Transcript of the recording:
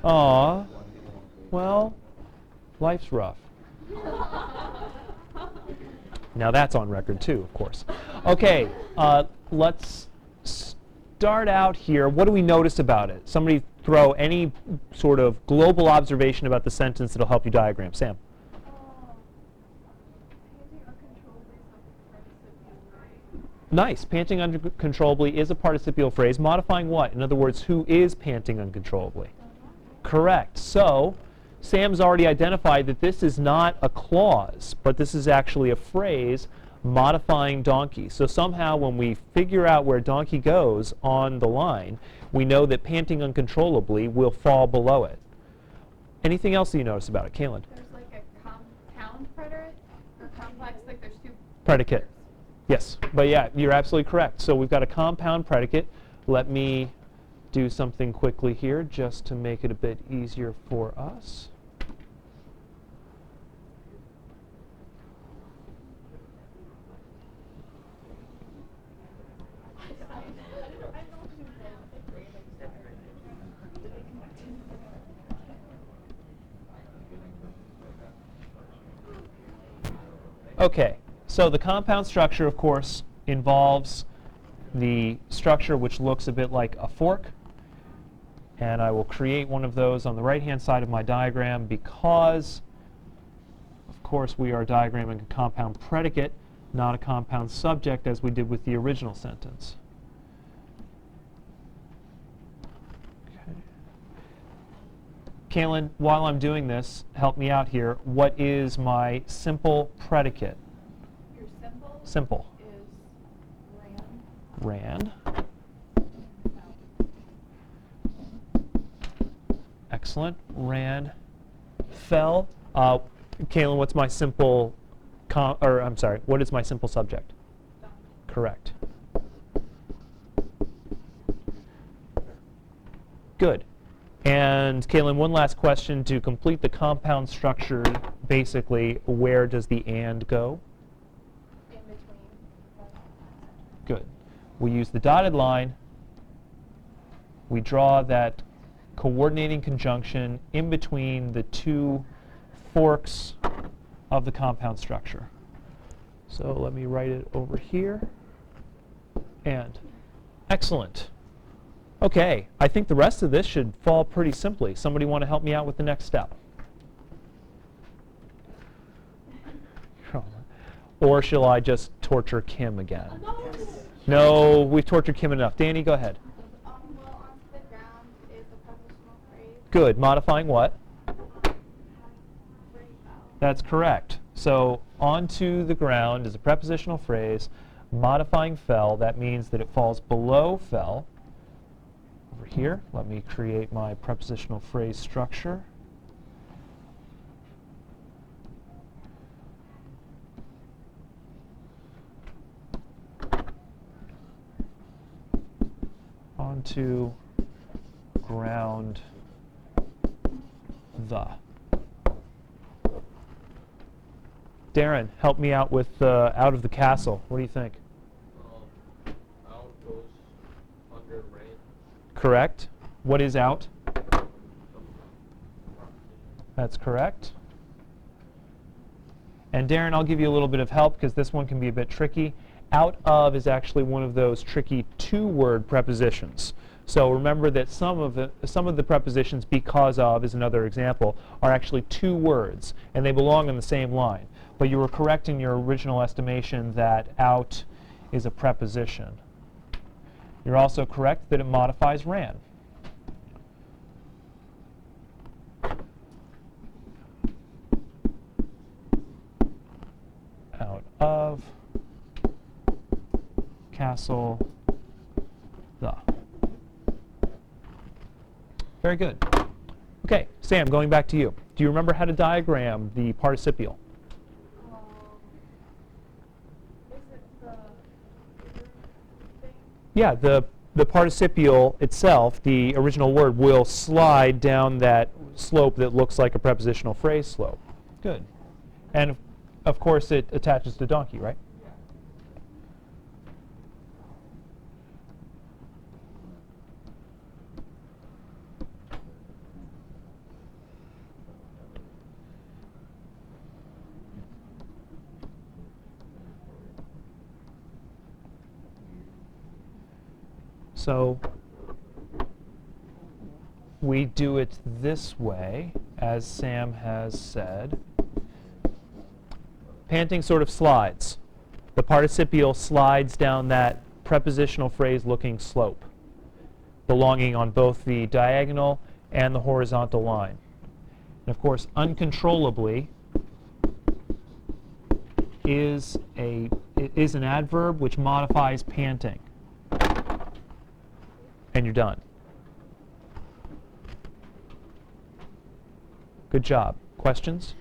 Aw. Well, life's rough. Now that's on record too, of course. Okay, let's start out here. What do we notice about it? Somebody throw any sort of global observation about the sentence that'll help you diagram. Sam. Nice. Panting uncontrollably is a participial phrase. Modifying what? In other words, who is panting uncontrollably? Correct. So Sam's already identified that this is not a clause, but this is actually a phrase modifying donkey. So somehow when we figure out where donkey goes on the line, we know that panting uncontrollably will fall below it. Anything else that you notice about it? Kaylin? There's like a compound predicate or complex, like there's two Predicate. Yes, but yeah, you're absolutely correct. So we've got a compound predicate. Let me do something quickly here just to make it a bit easier for us. Okay, so the compound structure, of course, involves the structure which looks a bit like a fork. And I will create one of those on the right-hand side of my diagram because, of course, we are diagramming a compound predicate, not a compound subject, as we did with the original sentence. Okay. Kaylin, while I'm doing this, help me out here. What is my simple predicate? Your simple? Simple. Is Ran. Excellent. Ran. Fell. Kaylin, what's my simple, what is my simple subject? Correct. Good. And Kaylin, one last question to complete the compound structure. Basically, where does the and go? in between. Good. We use the dotted line. We draw that coordinating conjunction in between the two forks of the compound structure. So let me write it over here. And excellent. Okay, I think the rest of this should fall pretty simply. Somebody want to help me out with the next step? Or shall I just torture Kim again? No, we've tortured Kim enough. Danny, go ahead. Well, onto the ground is a prepositional phrase. Good. Modifying what? Free vowel. That's correct. So onto the ground is a prepositional phrase. Modifying fell, that means that it falls below fell. Over here, let me create my prepositional phrase structure. Onto ground the. Darren, help me out with out of the castle. What do you think? Out goes under rain. Correct. What is out? That's correct. And Darren, I'll give you a little bit of help because this one can be a bit tricky. Out of is actually one of those tricky two-word prepositions. So remember that some of the prepositions, because of is another example, are actually two words, and they belong in the same line. But you were correct in your original estimation that out is a preposition. You're also correct that it modifies ran. Out of castle the. Very good. Okay, Sam, going back to you. Do you remember how to diagram the participial? Is it the thing? Yeah, the participial itself, the original word, will slide down that slope that looks like a prepositional phrase slope. Good. And of course it attaches to donkey, right? So we do it this way, as Sam has said. Panting sort of slides. The participial slides down that prepositional phrase looking slope, belonging on both the diagonal and the horizontal line. And of course, uncontrollably is an adverb which modifies panting. And you're done. Good job. Questions?